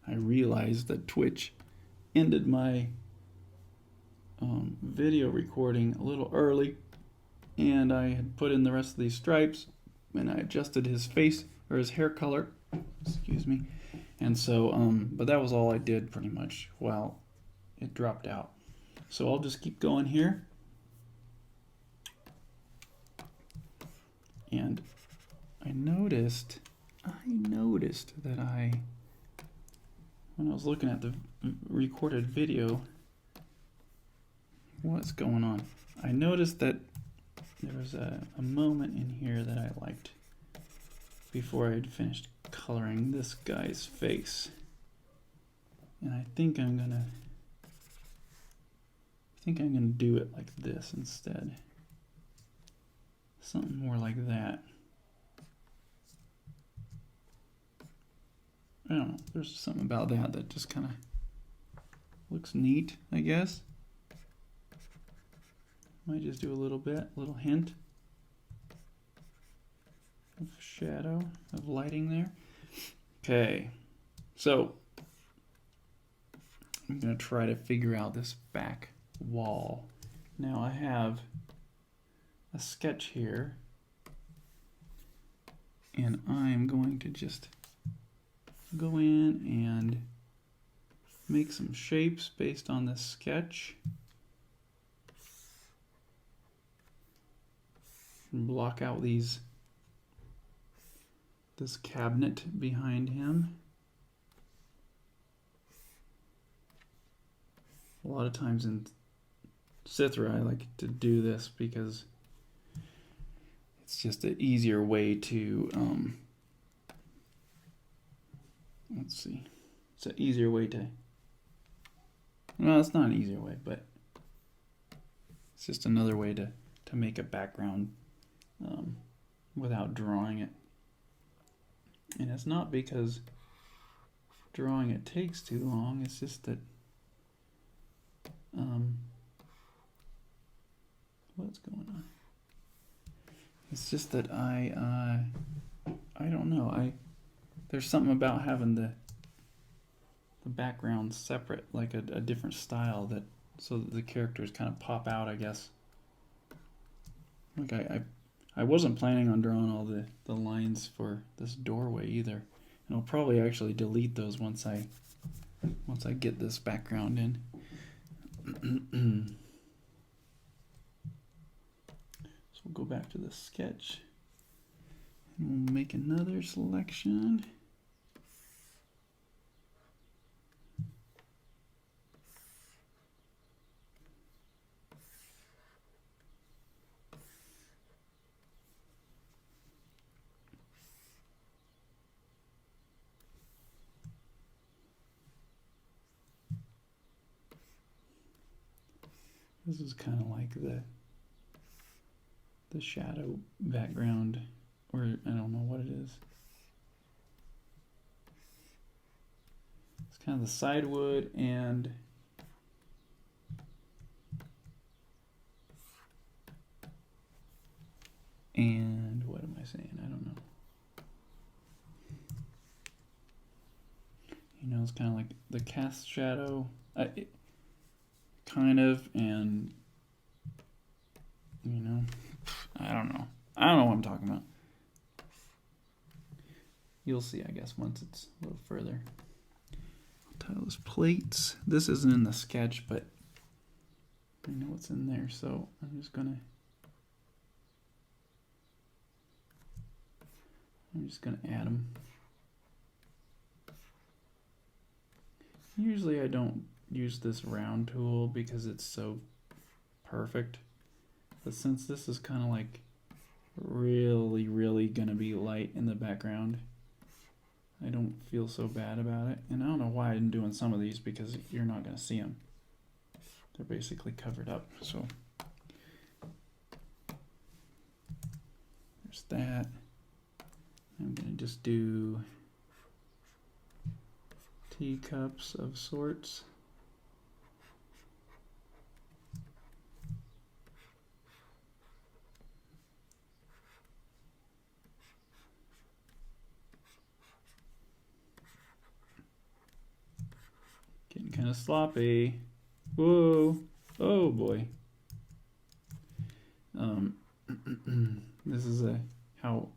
I realized that Twitch ended my video recording a little early, and I had put in the rest of these stripes, and I adjusted his face or his hair color, excuse me, and so but that was all I did pretty much while it dropped out. So I'll just keep going here, and I noticed that when I was looking at the recorded video, what's going on? I noticed that there was a moment in here that I liked before I had finished coloring this guy's face. And I think I'm gonna do it like this instead. Something more like that. I don't know, there's something about that just kind of looks neat, I guess. Might just do a little hint of shadow, of lighting there. Okay, so I'm gonna try to figure out this back wall. Now I have a sketch here, and I'm going to just go in and make some shapes based on this sketch. And block out this cabinet behind him. A lot of times in Cithra I like to do this because it's just an easier way to let's see. It's an easier way to, well, it's not an easier way, but it's just another way to make a background without drawing it. And it's not because drawing it takes too long, it's just that what's going on? It's just that I don't know, there's something about having the background separate, like a different style, that so that the characters kind of pop out, I guess. Like I wasn't planning on drawing all the lines for this doorway either, and I'll probably actually delete those once I get this background in. So we'll go back to the sketch and we'll make another selection. This is kind of like the shadow background, or I don't know what it is. It's kind of the side wood and what am I saying? I don't know. You know, it's kind of like the cast shadow. Kind of, and you know, I don't know what I'm talking about. You'll see, I guess, once it's a little further. I'll tile his plates. This isn't in the sketch, but I know what's in there, so I'm just gonna add them. Usually I don't use this round tool because it's so perfect, but since this is kind of like really gonna be light in the background, I don't feel so bad about it. And I don't know why I'm doing some of these, because you're not gonna see them, they're basically covered up. So there's that. I'm gonna just do teacups of sorts. Getting kind of sloppy. Whoa. Oh boy. This is how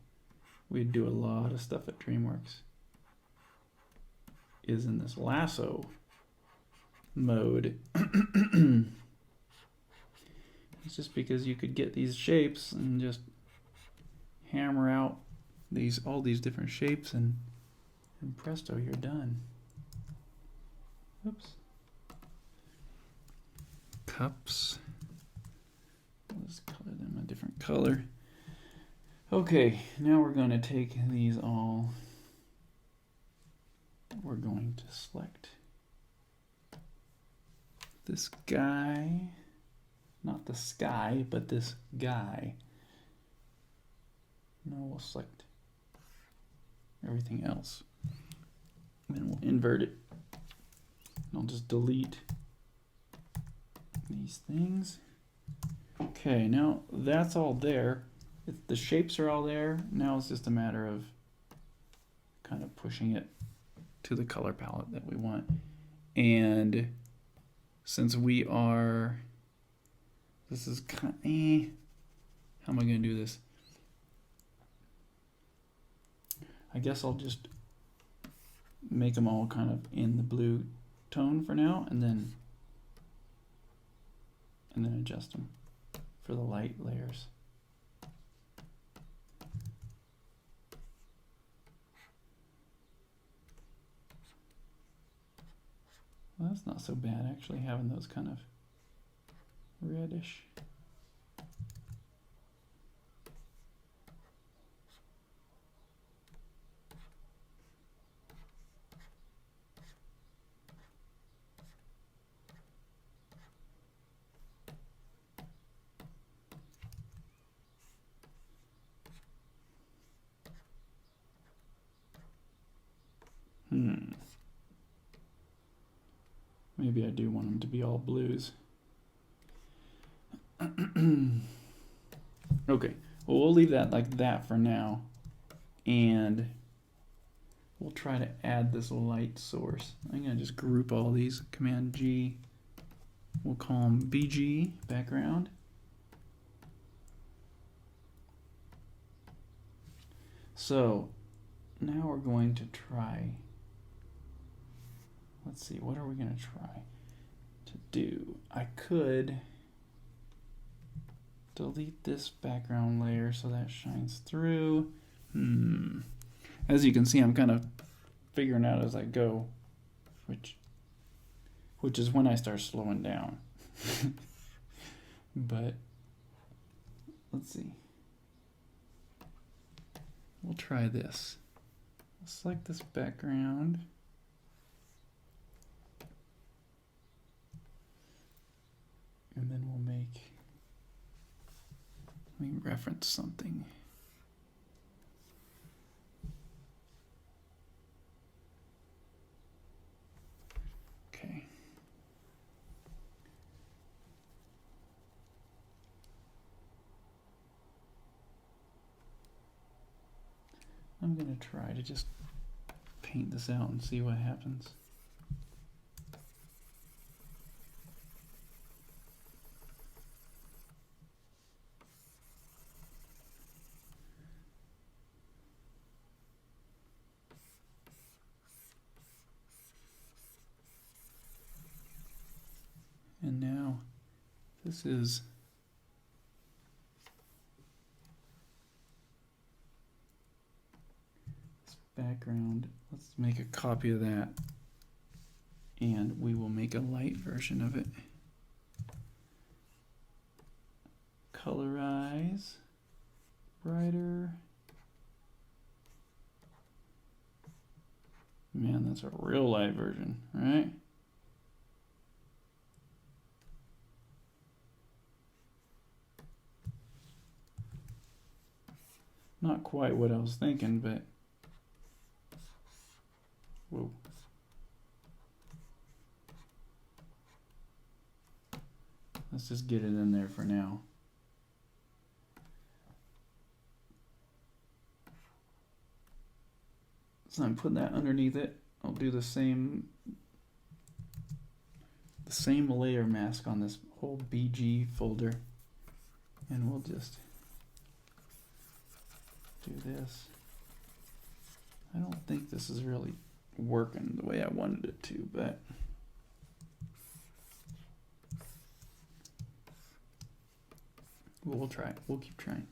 we do a lot of stuff at DreamWorks. Is in this lasso mode. It's just because you could get these shapes and just hammer out all these different shapes and presto, you're done. Oops. Cups. Let's color them a different color. Okay, now we're going to take these all. We're going to select this guy. Not the sky, but this guy. Now we'll select everything else. And then we'll invert it. And I'll just delete these things. Okay, now that's all there. The shapes are all there. Now it's just a matter of kind of pushing it to the color palette that we want. And since we are, this is kind of, how am I going to do this? I guess I'll just make them all kind of in the blue tone for now, and then adjust them for the light layers. Well, that's not so bad, actually, having those kind of reddish. Maybe I do want them to be all blues. Okay, well, we'll leave that like that for now. And we'll try to add this light source. I'm going to just group all these. Command G. We'll call them BG, background. So now we're going to try. Let's see, what are we going to try to do? I could delete this background layer so that shines through. As you can see, I'm kind of figuring out as I go, which is when I start slowing down. But let's see. We'll try this. I'll select this background. And then we'll let me reference something. Okay. I'm going to try to just paint this out and see what happens. And now this is this background. Let's make a copy of that, and we will make a light version of it. Colorize, brighter. Man, that's a real light version, right? Not quite what I was thinking, but whoa. Let's just get it in there for now. So I'm putting that underneath it. I'll do the same the same layer mask on this whole BG folder, and we'll just do this. I don't think this is really working the way I wanted it to, but we'll try. We'll keep trying.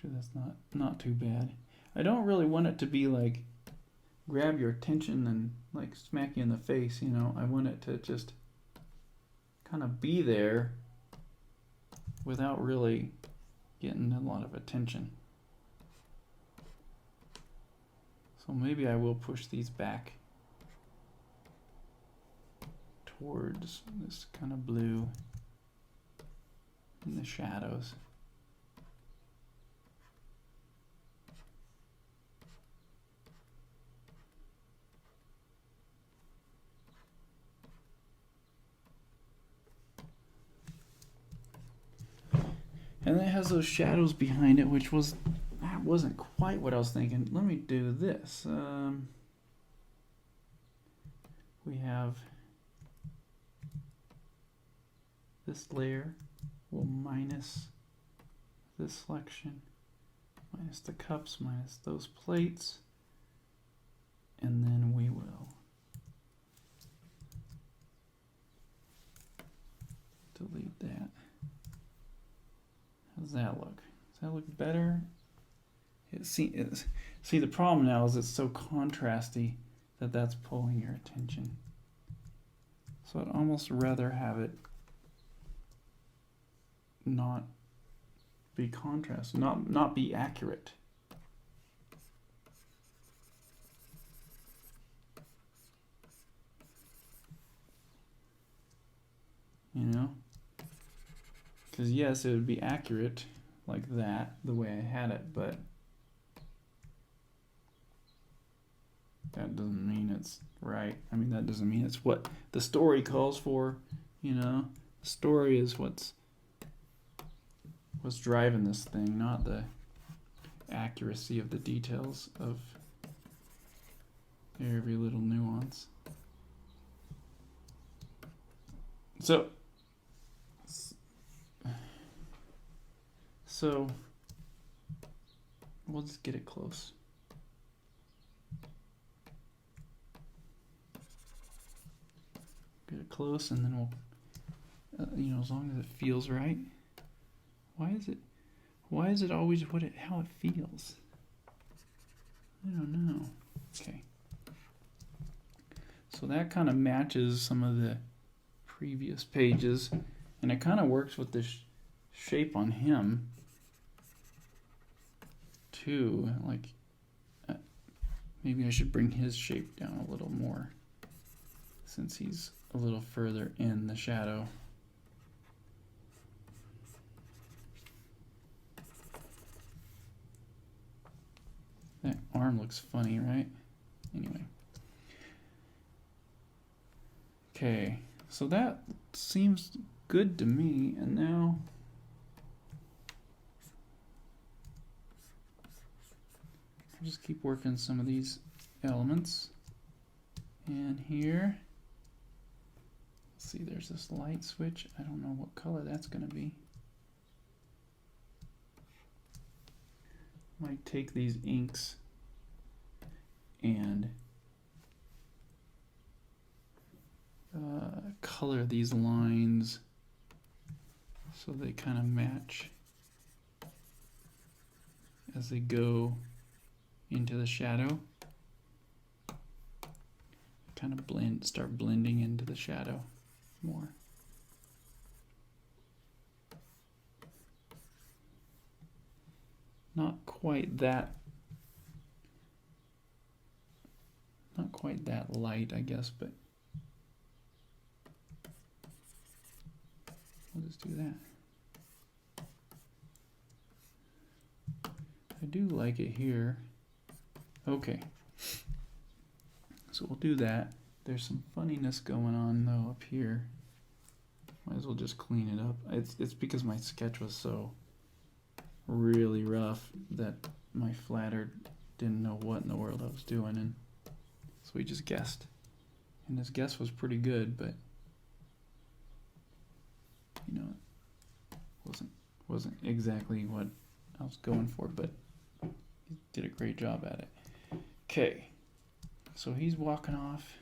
Sure, that's not too bad. I don't really want it to be like grab your attention and like smack you in the face, you know. I want it to just kind of be there without really getting a lot of attention. So maybe I will push these back towards this kind of blue in the shadows. And it has those shadows behind it, which that wasn't quite what I was thinking. Let me do this. We have this layer. We'll minus this selection, minus the cups, minus those plates, and then we will delete that. How does that look? Does that look better? See, the problem now is it's so contrasty that that's pulling your attention. So I'd almost rather have it not be contrast, not be accurate. You know? Because yes, it would be accurate like that, the way I had it, but that doesn't mean it's right. I mean, that doesn't mean it's what the story calls for, you know? The story is what's driving this thing, not the accuracy of the details of every little nuance. So we'll just get it close. Get it close, and then we'll, you know, as long as it feels right. Why is it always how it feels? I don't know. Okay. So that kind of matches some of the previous pages, and it kind of works with the shape on him too. Like maybe I should bring his shape down a little more since he's a little further in the shadow. That arm looks funny, right? Anyway. Okay, so that seems good to me, and now I'll just keep working some of these elements. And here, let's see, there's this light switch. I don't know what color that's going to be. Might take these inks and color these lines so they kind of match as they go into the shadow. Kind of start blending into the shadow more. Not quite that light, I guess, but we'll just do that. I do like it here. Okay. So we'll do that. There's some funniness going on though up here. Might as well just clean it up. It's because my sketch was so really rough that my flatter didn't know what in the world I was doing, and so he just guessed. And his guess was pretty good, but you know, wasn't exactly what I was going for, but he did a great job at it. Okay, so he's walking off.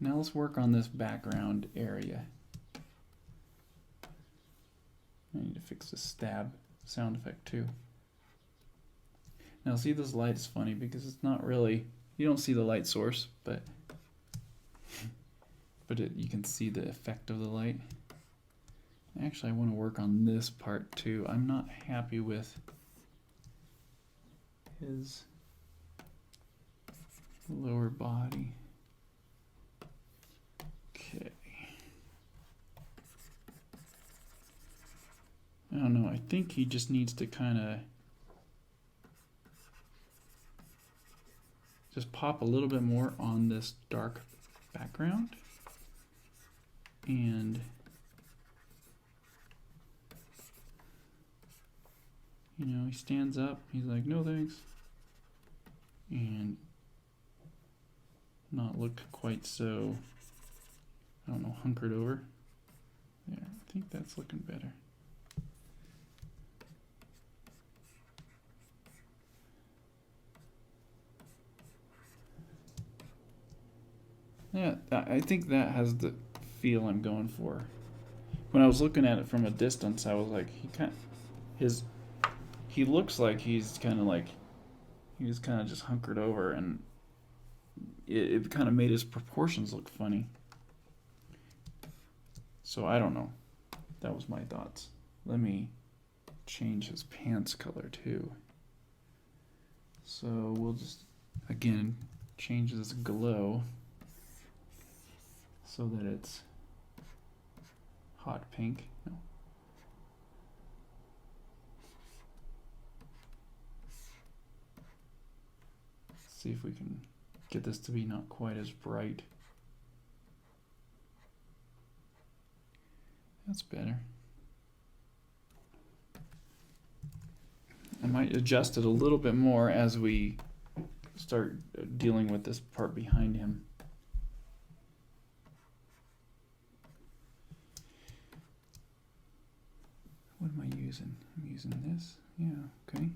Now let's work on this background area. I need to fix the stab sound effect too. Now see, this light is funny because it's not really, you don't see the light source, but you can see the effect of the light. Actually, I want to work on this part too. I'm not happy with his lower body. Okay. I don't know, I think he just needs to kind of just pop a little bit more on this dark background. And you know, he stands up, he's like, no thanks. And not look quite so, I don't know, hunkered over. There, I think that's looking better. Yeah, I think that has the feel I'm going for. When I was looking at it from a distance, I was like, he looks like he's kind of just hunkered over, and it kind of made his proportions look funny. So I don't know. That was my thoughts. Let me change his pants color too. So we'll just, again, change this glow so that it's hot pink. No. Let's see if we can get this to be not quite as bright. That's better. I might adjust it a little bit more as we start dealing with this part behind him. What am I using? I'm using this. Yeah, okay.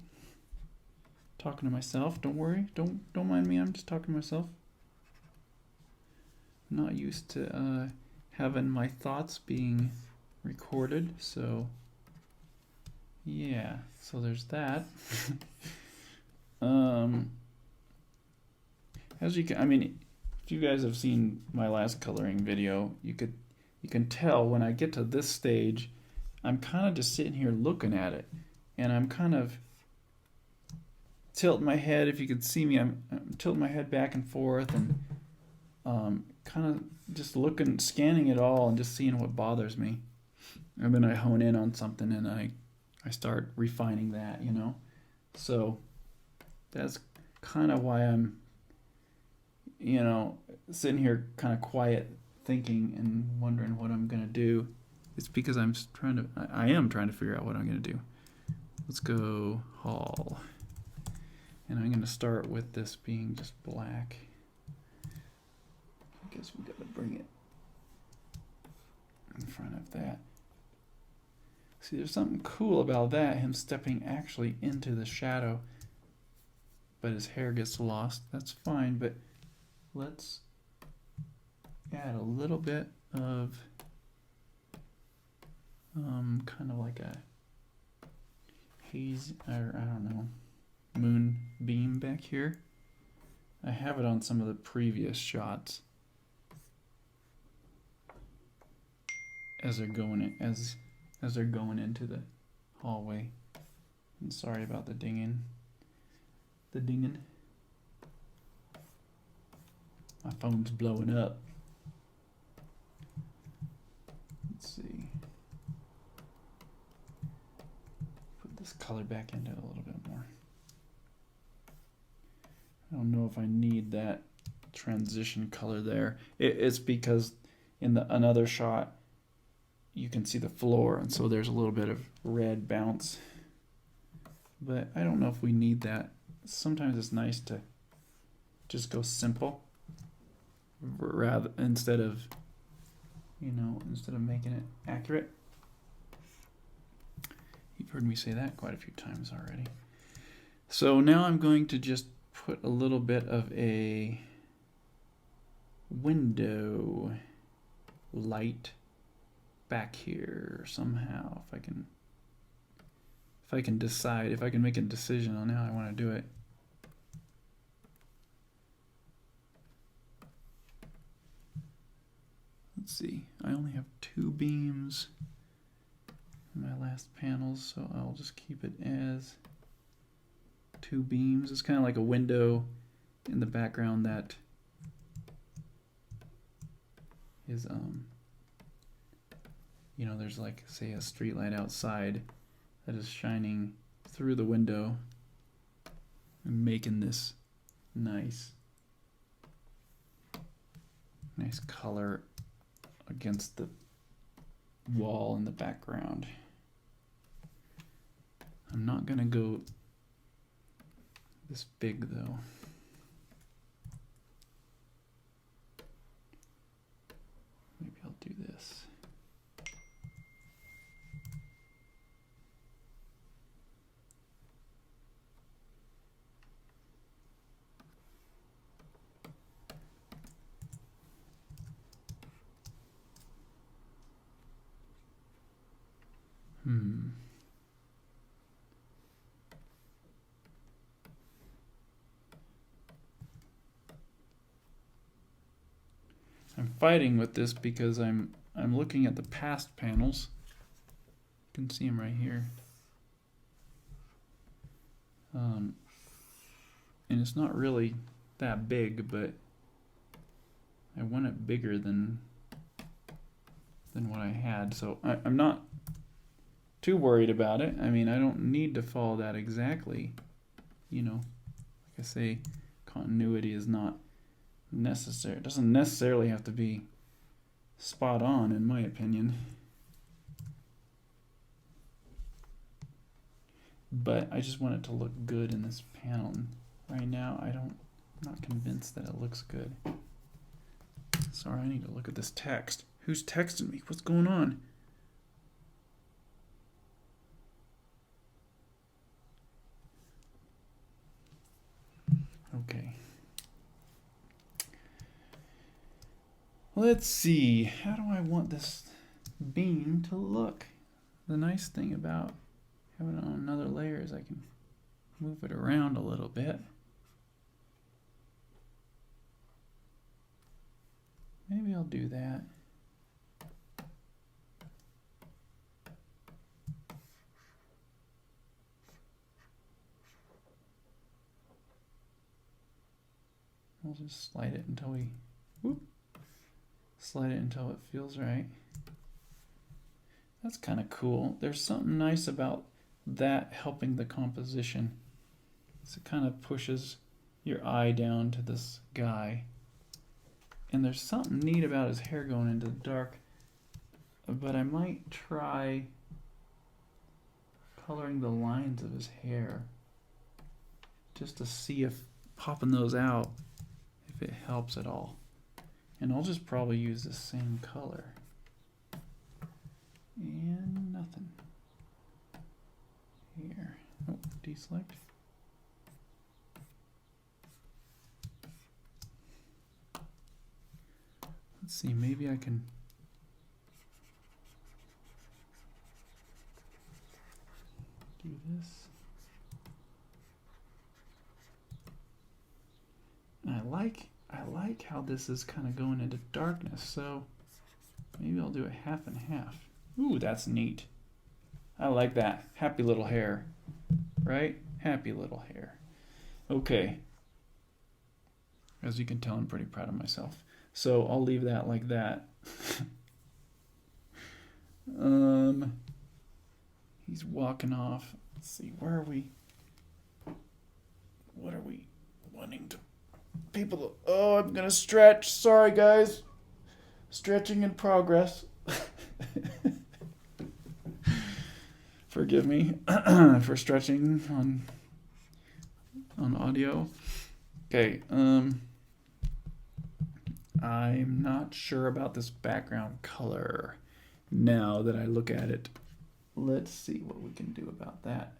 Talking to myself, don't worry. Don't mind me, I'm just talking to myself. I'm not used to having my thoughts being recorded, so yeah, so there's that. As you can, I mean, if you guys have seen my last coloring video, you can tell when I get to this stage, I'm kind of just sitting here looking at it, and I'm kind of tilting my head. If you could see me, I'm tilting my head back and forth, and kind of just looking, scanning it all, and just seeing what bothers me. And then I hone in on something, and I start refining that, you know. So that's kind of why I'm, you know, sitting here kind of quiet, thinking and wondering what I'm gonna do. It's because I am trying to figure out what I'm gonna do. Let's go Hall, and I'm gonna start with this being just black. I guess we gotta bring it in front of that. See, there's something cool about that, him stepping actually into the shadow, but his hair gets lost. That's fine, but let's add a little bit of kind of like a haze, or I don't know, moon beam back here. I have it on some of the previous shots as they're going in, as they're going into the hallway. And sorry about the dinging. My phone's blowing up. Let's see. Put this color back into it a little bit more. I don't know if I need that transition color there. It's because in another shot, you can see the floor, and so there's a little bit of red bounce. But I don't know if we need that. Sometimes it's nice to just go simple, rather instead of making it accurate. You've heard me say that quite a few times already. So now I'm going to just put a little bit of a window light back here somehow, if I can decide, if I can make a decision on how I want to do it. Let's see, I only have 2 beams in my last panels, so I'll just keep it as 2 beams. It's kind of like a window in the background that is there's like, say, a street light outside that is shining through the window and making this nice color against the wall in the background. I'm not gonna go this big though. Maybe I'll do this. I'm fighting with this because I'm looking at the past panels. You can see them right here. And it's not really that big, but I want it bigger than what I had. So I'm not too worried about it. I mean, I don't need to follow that exactly. Like I say, continuity is not necessary. It doesn't necessarily have to be spot on, in my opinion. But I just want it to look good in this panel. And right now, I'm not convinced that it looks good. Sorry, I need to look at this text. Who's texting me? What's going on? Okay. Let's see. How do I want this beam to look? The nice thing about having it on another layer is I can move it around a little bit. Maybe I'll do that. I'll just slide it until slide it until it feels right. That's kind of cool. There's something nice about that helping the composition. So it kind of pushes your eye down to this guy. And there's something neat about his hair going into the dark. But I might try coloring the lines of his hair just to see if popping those out, if it helps at all. And I'll just probably use the same color. And nothing. Here. Oh, deselect. Let's see, maybe I can do this. And I like how this is kind of going into darkness, so maybe I'll do it half and half. Ooh, that's neat. I like that. Happy little hair, right? Happy little hair. Okay. As you can tell, I'm pretty proud of myself. So I'll leave that like that. He's walking off. Let's see, where are we? What are we wanting to people? Oh, I'm gonna stretch. Sorry, guys. Stretching in progress. Forgive me for stretching on audio. Okay, I'm not sure about this background color now that I look at it. Let's see what we can do about that.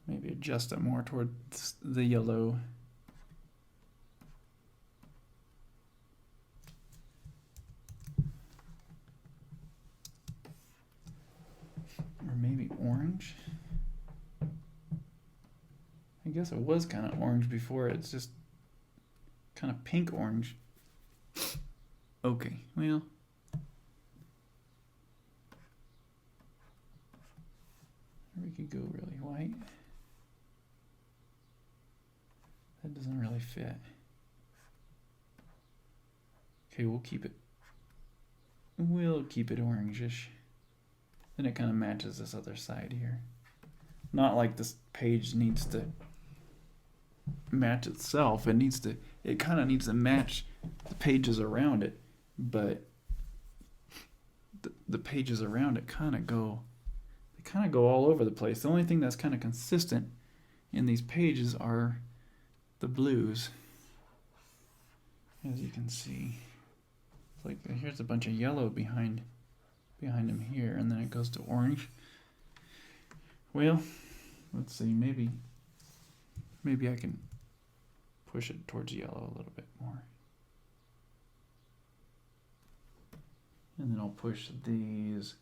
Maybe adjust it more towards the yellow. Or maybe orange. I guess it was kind of orange before. It's just kind of pink orange. Okay, well. We could go really white. That doesn't really fit. Okay, we'll keep it orangish. Then it kind of matches this other side here. Not like this page needs to match itself. It kind of needs to match the pages around it, but the pages around it kind of go all over the place. The only thing that's kind of consistent in these pages are the blues, as you can see. It's like here's a bunch of yellow behind him here, and then it goes to orange. Well, let's see, maybe I can push it towards yellow a little bit more. And then I'll push these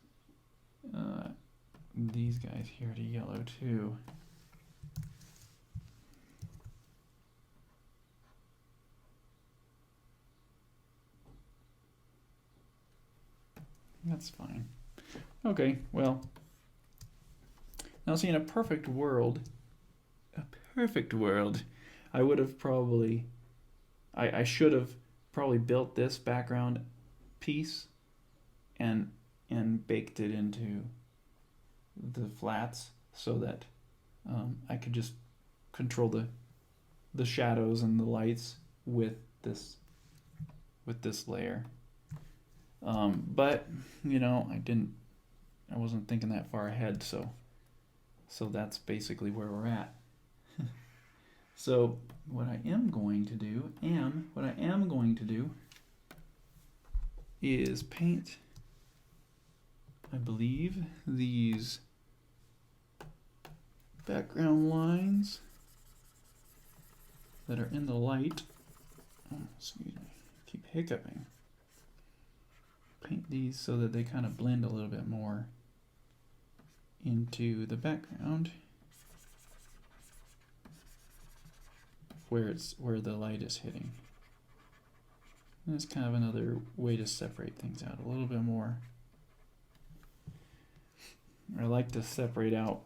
guys here to yellow too. That's fine. Okay, well, now see, in a perfect world, I would have probably, I should have probably built this background piece and baked it into the flats so that I could just control the shadows and the lights with this layer. But I wasn't thinking that far ahead, so that's basically where we're at. So what I am going to do is paint, I believe, these background lines that are in the light. Oh, excuse me, I keep hiccuping. Paint these so that they kind of blend a little bit more into the background where the light is hitting. And it's kind of another way to separate things out a little bit more. I like to separate out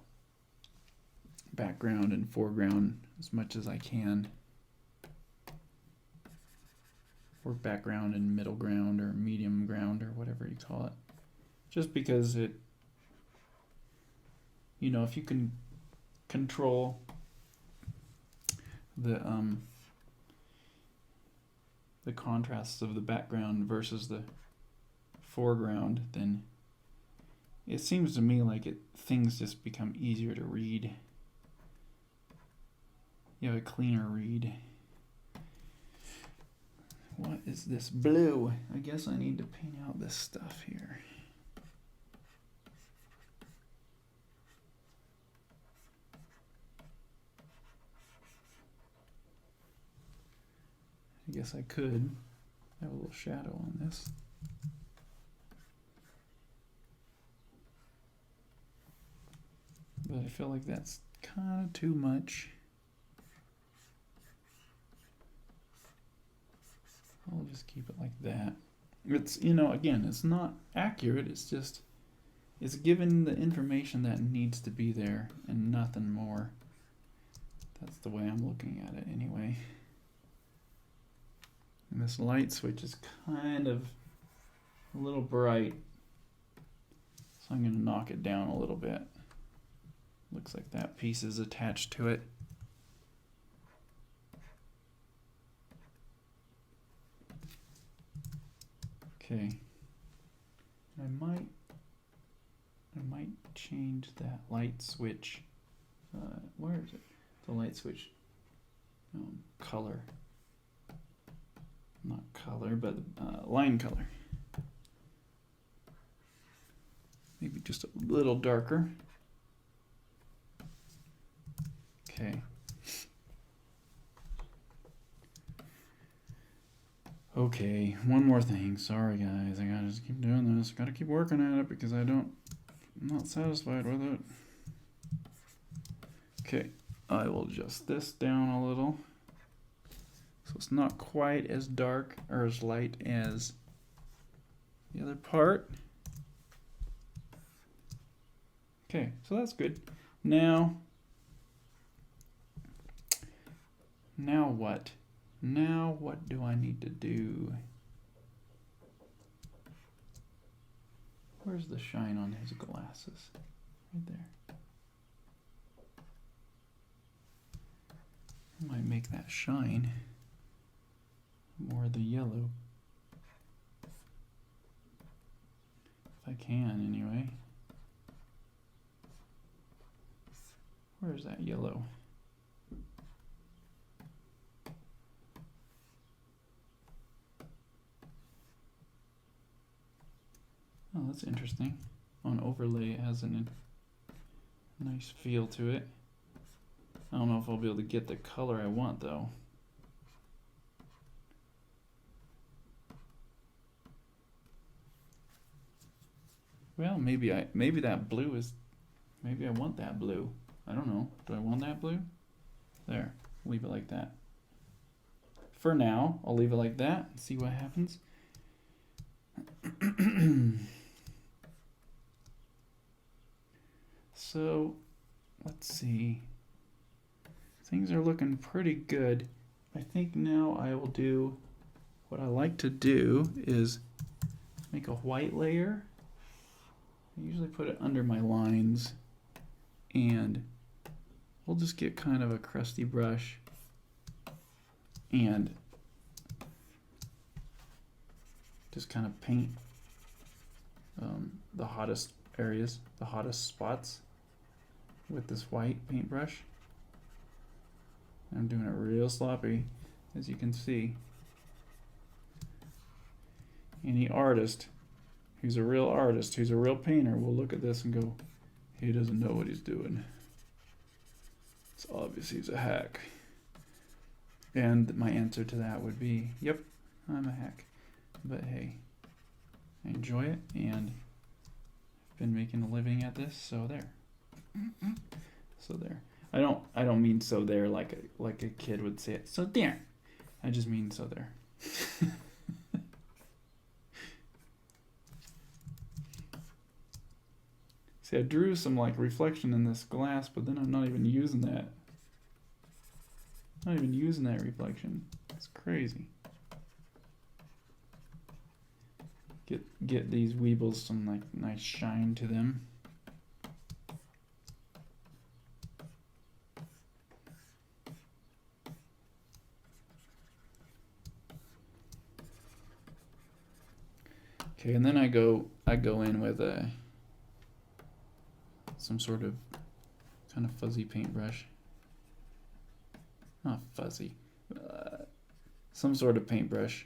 background and foreground as much as I can. Or background and middle ground or medium ground or whatever you call it. Just because it, if you can control the contrasts of the background versus the foreground, then it seems to me like things just become easier to read. You have a cleaner read. What is this blue? I guess I need to paint out this stuff here. I guess I could have a little shadow on this. But I feel like that's kind of too much. I'll just keep it like that. It's, again, it's not accurate. It's just, it's given the information that needs to be there and nothing more. That's the way I'm looking at it anyway. And this light switch is kind of a little bright. So I'm going to knock it down a little bit. Looks like that piece is attached to it. Okay. I might change that light switch. Where is it? The light switch color. Not color, but line color. Maybe just a little darker. Okay. Okay, one more thing. Sorry guys, I gotta just keep doing this. Gotta keep working at it because I'm not satisfied with it. Okay, I will adjust this down a little. So it's not quite as dark or as light as the other part. Okay, so that's good. Now what? Now what do I need to do? Where's the shine on his glasses? Right there. I might make that shine more the yellow. If I can, anyway. Where's that yellow? Oh, that's interesting. On overlay, it has a nice feel to it. I don't know if I'll be able to get the color I want, though. Well, maybe that blue is, maybe I want that blue. I don't know. Do I want that blue? There, leave it like that. For now, I'll leave it like that and see what happens. So, let's see. Things are looking pretty good. I think now I will do, what I like to do is make a white layer. I usually put it under my lines, and we'll just get kind of a crusty brush and just kind of paint the hottest areas, the hottest spots with this white paintbrush. I'm doing it real sloppy, as you can see. Any artist who's a real artist, who's a real painter, will look at this and go, he doesn't know what he's doing. It's obvious he's a hack. And my answer to that would be, yep, I'm a hack. But hey, I enjoy it, and I've been making a living at this, so there. So there. I don't mean so there like a kid would say it. So there. I just mean so there. See, I drew some like reflection in this glass, but then I'm not even using that. Not even using that reflection. It's crazy. Get these weebles some like nice shine to them. Okay, and then I go in with some sort of kind of fuzzy paintbrush. Not fuzzy. Some sort of paintbrush.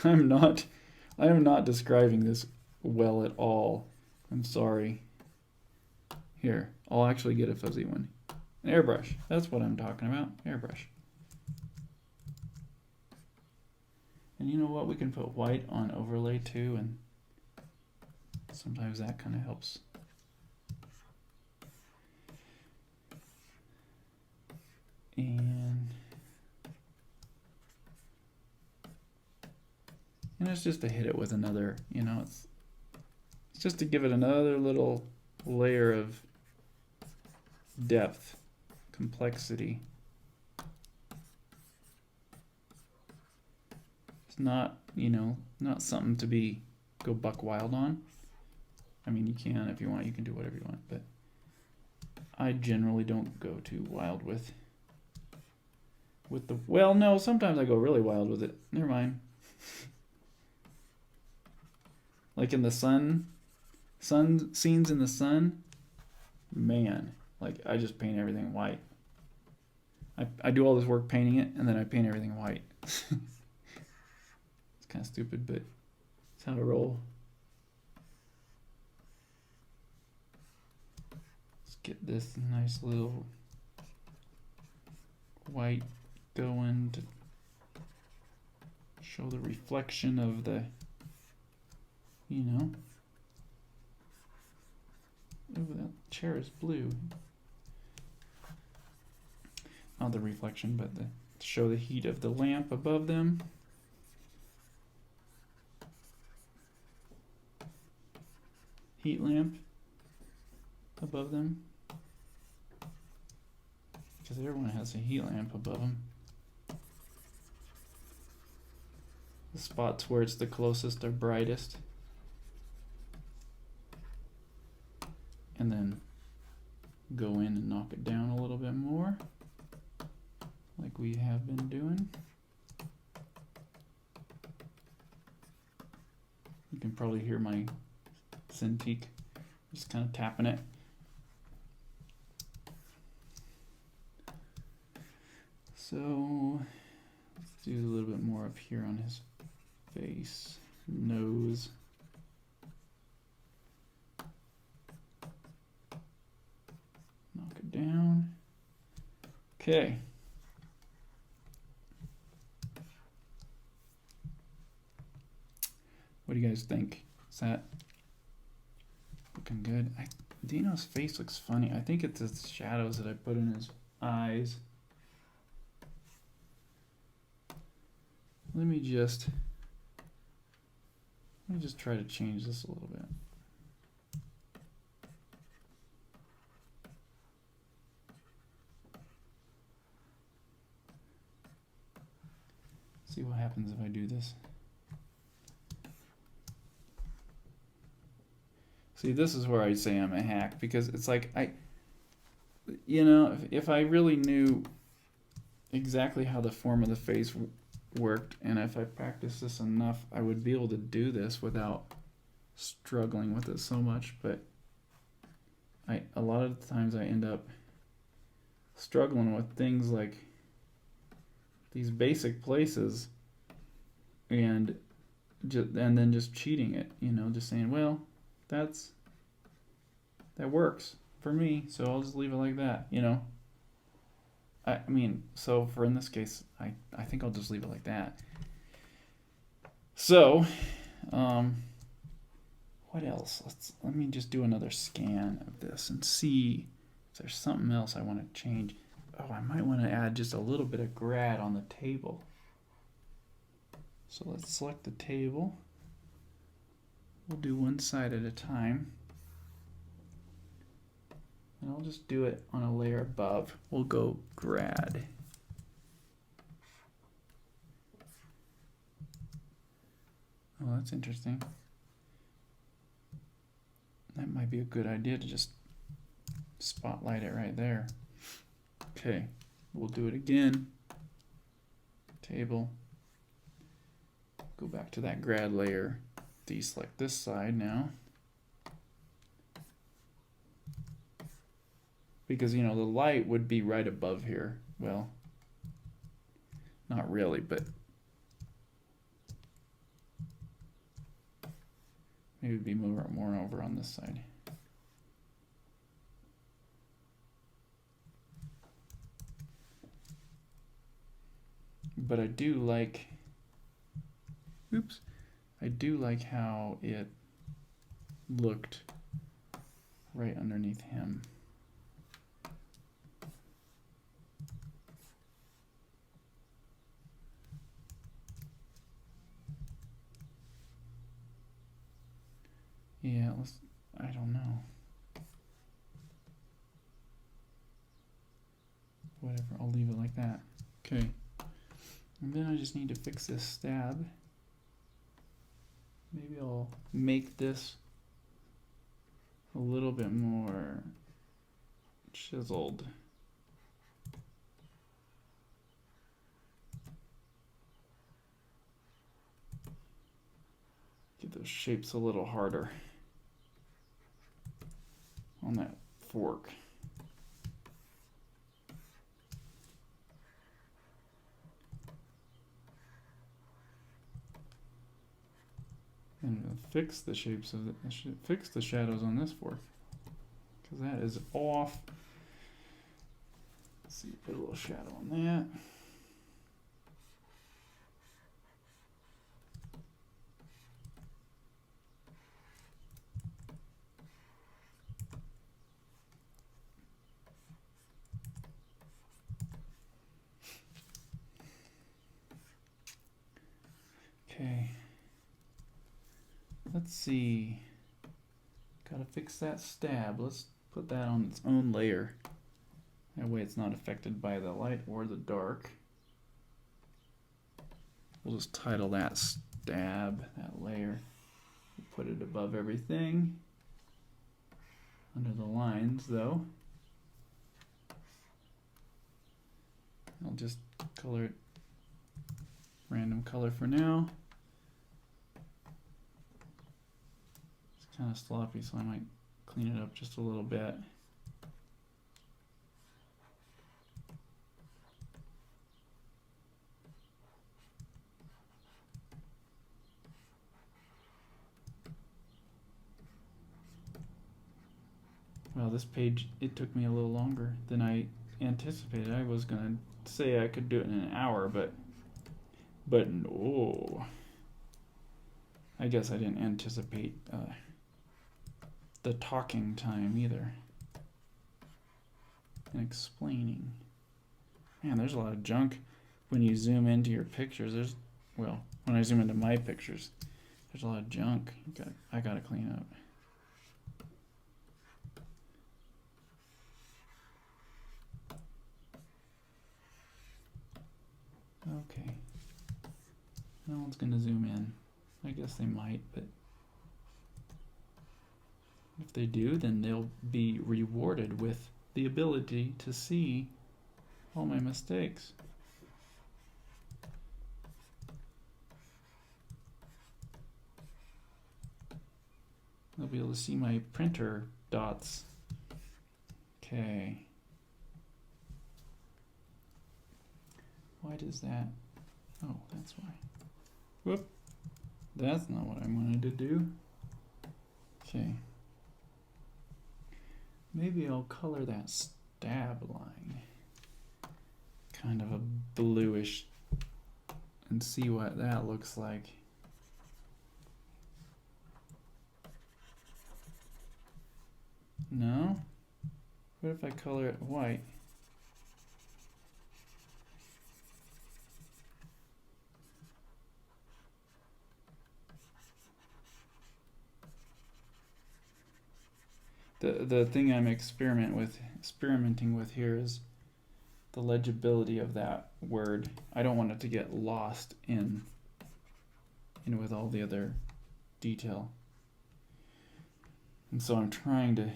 I am not describing this well at all. I'm sorry. Here, I'll actually get a fuzzy one. An airbrush. That's what I'm talking about. Airbrush. And you know what? We can put white on overlay too, and sometimes that kind of helps. And it's just to hit it with another, it's just to give it another little layer of depth, complexity. It's not, not something to go buck wild on. I mean, you can if you want, you can do whatever you want, but I generally don't go too wild with the, well, no, sometimes I go really wild with it. Never mind. Like in the sun scenes in the sun, man, like I just paint everything white. I do all this work painting it, and then I paint everything white. It's kind of stupid, but it's how I roll. Let's get this nice little white going to show the reflection of the, you know. Oh, that chair is blue. Not the reflection, but to show the heat of the lamp above them. Heat lamp above them. Because everyone has a heat lamp above them. The spots where it's the closest or brightest. And then go in and knock it down a little bit more, like we have been doing. You can probably hear my Cintiq just kind of tapping it. So let's do a little bit more up here on his face, nose. Knock it down. Okay. What do you guys think? Is that looking good? Dino's face looks funny. I think it's the shadows that I put in his eyes. Let me just try to change this a little bit. See what happens if I do this. See, this is where I say I'm a hack, because it's like you know, if I really knew exactly how the form of the face worked, and if I practiced this enough, I would be able to do this without struggling with it so much. But a lot of the times I end up struggling with things like these basic places, and then just cheating it, you know, just saying, well, that works for me, so I'll just leave it like that, you know. I mean, so for in this case, I think I'll just leave it like that. So, what else? Let me just do another scan of this and see if there's something else I want to change. Oh, I might want to add just a little bit of grad on the table. So let's select the table. We'll do one side at a time. And I'll just do it on a layer above. We'll go grad. Oh, that's interesting. That might be a good idea to just spotlight it right there. Okay, we'll do it again. Table. Go back to that grad layer. Deselect this side now. Because, you know, the light would be right above here. Well, not really, but maybe it'd be more over on this side. But I do like, I do like how it looked right underneath him. Yeah, I don't know. Whatever, I'll leave it like that. Okay. And then I just need to fix this stab. Maybe I'll make this a little bit more chiseled. Get those shapes a little harder on that fork. And we'll fix the shapes of it. Fix the shadows on this fork because that is off. Let's see, put a little shadow on that. Okay. Let's see. Gotta fix that stab. Let's put that on its own layer. That way it's not affected by the light or the dark. We'll just title that stab, that layer. We'll put it above everything. Under the lines though. I'll just color it random color for now. It's kind of sloppy, so I might clean it up just a little bit. Well, this page, it took me a little longer than I anticipated. I was gonna say I could do it in an hour, but no. I guess I didn't anticipate the talking time either. And explaining. Man, there's a lot of junk when you zoom into your pictures. Well, when I zoom into my pictures, there's a lot of junk I gotta clean up. Okay. No one's gonna zoom in. I guess they might, but if they do, then they'll be rewarded with the ability to see all my mistakes. They'll be able to see my printer dots. Okay. Why does that? Oh, that's why. Whoop. That's not what I wanted to do. Okay. Maybe I'll color that stab line kind of a bluish and see what that looks like. No? What if I color it white? The thing I'm experimenting with here is the legibility of that word. I don't want it to get lost in with all the other detail. And so I'm trying to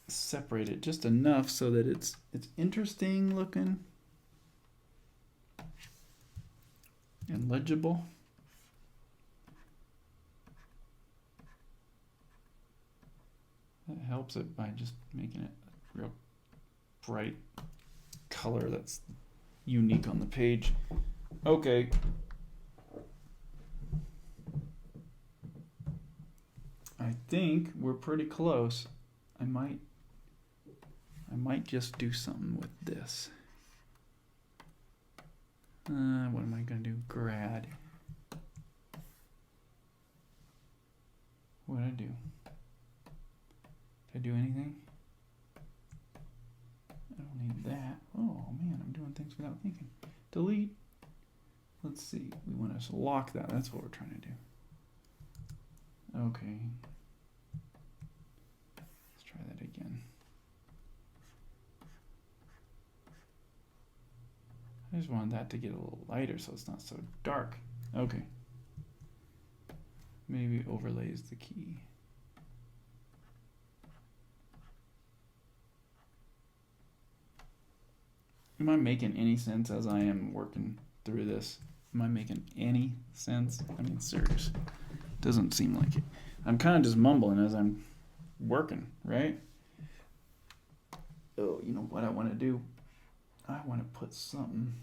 separate it just enough so that it's interesting looking and legible. That helps it by just making it a real bright color that's unique on the page. Okay. I think we're pretty close. I might just do something with this. What am I gonna do? Grad. What did I do? Did I do anything? I don't need that. Oh man, I'm doing things without thinking. Delete. Let's see. We want to lock that. That's what we're trying to do. Okay. Let's try that again. I just wanted that to get a little lighter so it's not so dark. Okay. Maybe overlay is the key. Am I making any sense as I am working through this? Am I making any sense? I mean, serious. Doesn't seem like it. I'm kind of just mumbling as I'm working, right? Oh, you know what I want to do? I want to put something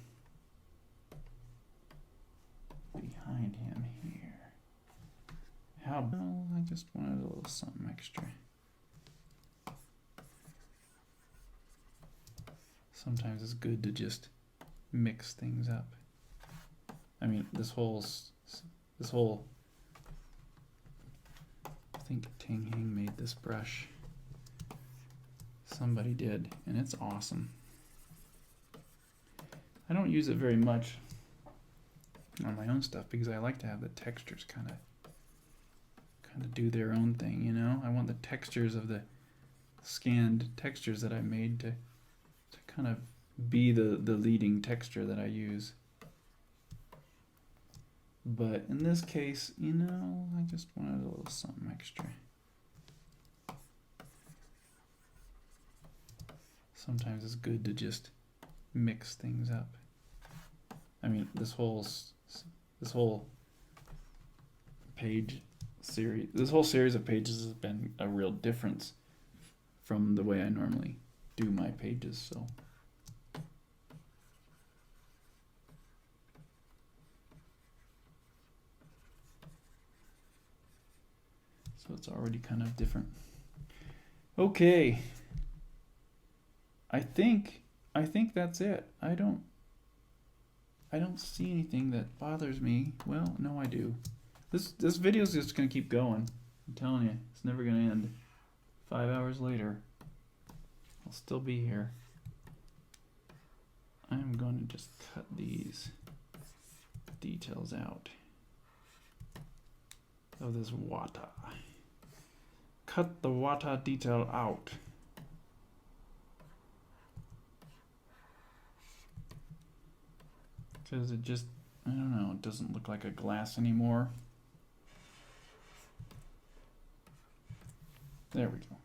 behind him here. How about, I just wanted a little something extra. Sometimes it's good to just mix things up. I mean, this whole, I think Ting Hing made this brush. Somebody did, and it's awesome. I don't use it very much on my own stuff because I like to have the textures kind of do their own thing, you know? I want the textures of the scanned textures that I made to kind of be the leading texture that I use. But in this case, you know, I just wanted a little something extra. Sometimes it's good to just mix things up. I mean, this whole page series, this whole series of pages has been a real difference from the way I normally do my pages, so. So it's already kind of different. Okay. I think that's it. I don't see anything that bothers me. Well, no, I do. This video is just gonna keep going. I'm telling you, it's never gonna end. 5 hours later, I'll still be here. I'm going to just cut these details out of this wata. Cut the wata detail out. Because it just, I don't know, it doesn't look like a glass anymore. There we go.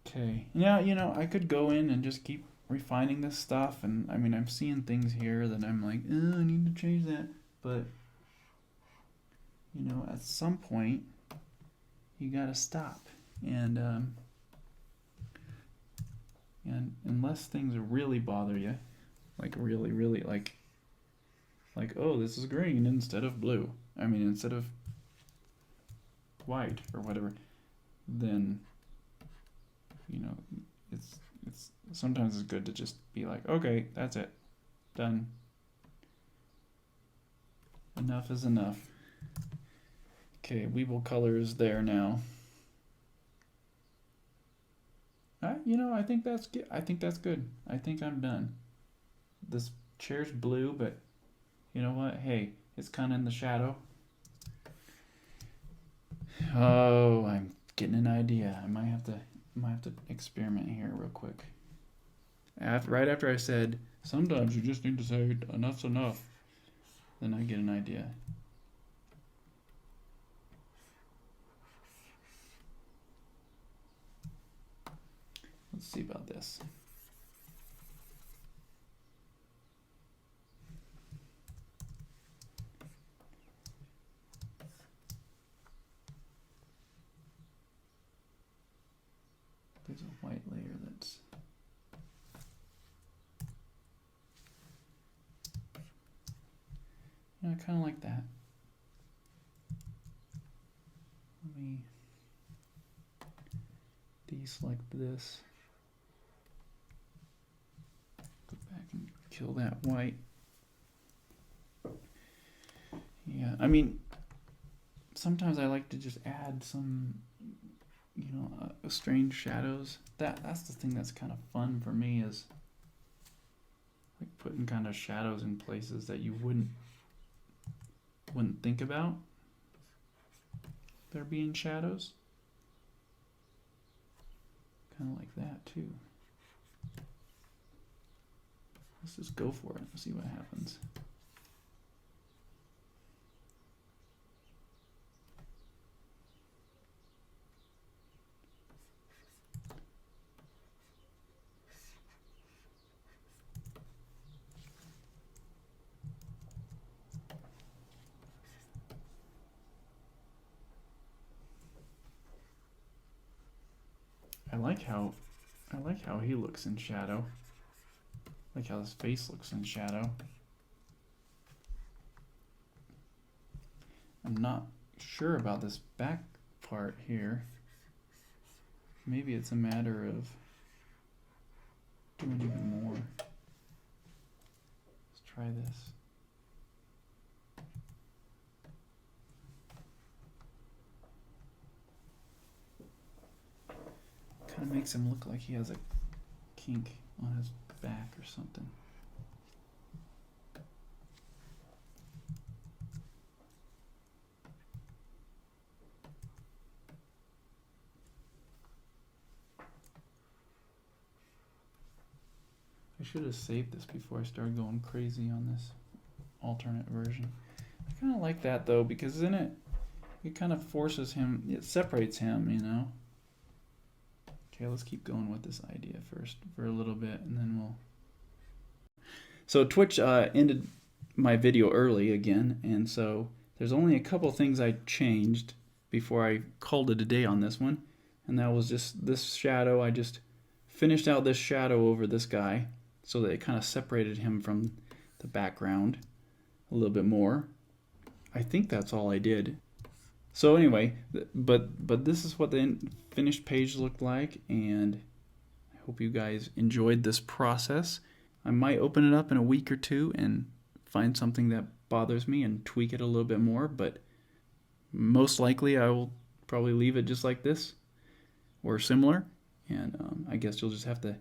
Okay, now, you know, I could go in and just keep refining this stuff, and I mean, I'm seeing things here that I'm like, oh, I need to change that, but, you know, at some point, you gotta stop, and unless things really bother you, like really, like, oh, this is green instead of blue, I mean, instead of white or whatever, then, you know, it's sometimes it's good to just be like, okay, that's it, done, enough is enough. Okay, Weeble color is there now. You know, I think that's good. I think that's good. I think I'm done. This chair's blue, but you know what? Hey, it's kind of in the shadow. Oh, I'm getting an idea. I might have to experiment here real quick. Right after I said, sometimes you just need to say enough's enough, then I get an idea. Let's see about this. There's a white layer that's I kind of like that. Let me deselect this. Go back and kill that white. Yeah, I mean, sometimes I like to just add some, you know, strange shadows. That's the thing that's kind of fun for me, is like putting kind of shadows in places that you wouldn't think about there being shadows. Kind of like that too. Let's just go for it and see what happens. like how he looks in shadow. I like how his face looks in shadow. I'm not sure about this back part here. Maybe it's a matter of doing even more. Let's try this. Kind of makes him look like he has a kink on his back or something. I should have saved this before I started going crazy on this alternate version. I kind of like that though, because in it kind of forces him, it separates him, you know. Okay, let's keep going with this idea first for a little bit, and then we'll... So Twitch ended my video early again, and so there's only a couple things I changed before I called it a day on this one, and that was just this shadow. I just finished out this shadow over this guy so that it kind of separated him from the background a little bit more. I think that's all I did. So anyway, but this is what the finished page looked like, and I hope you guys enjoyed this process. I might open it up in a week or two and find something that bothers me and tweak it a little bit more, but most likely I will probably leave it just like this or similar, and I guess you'll just have to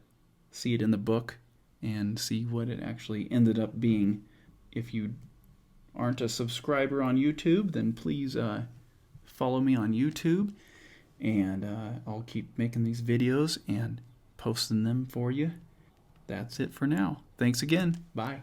see it in the book and see what it actually ended up being. If you aren't a subscriber on YouTube, then please follow me on YouTube, and I'll keep making these videos and posting them for you. That's it for now. Thanks again. Bye.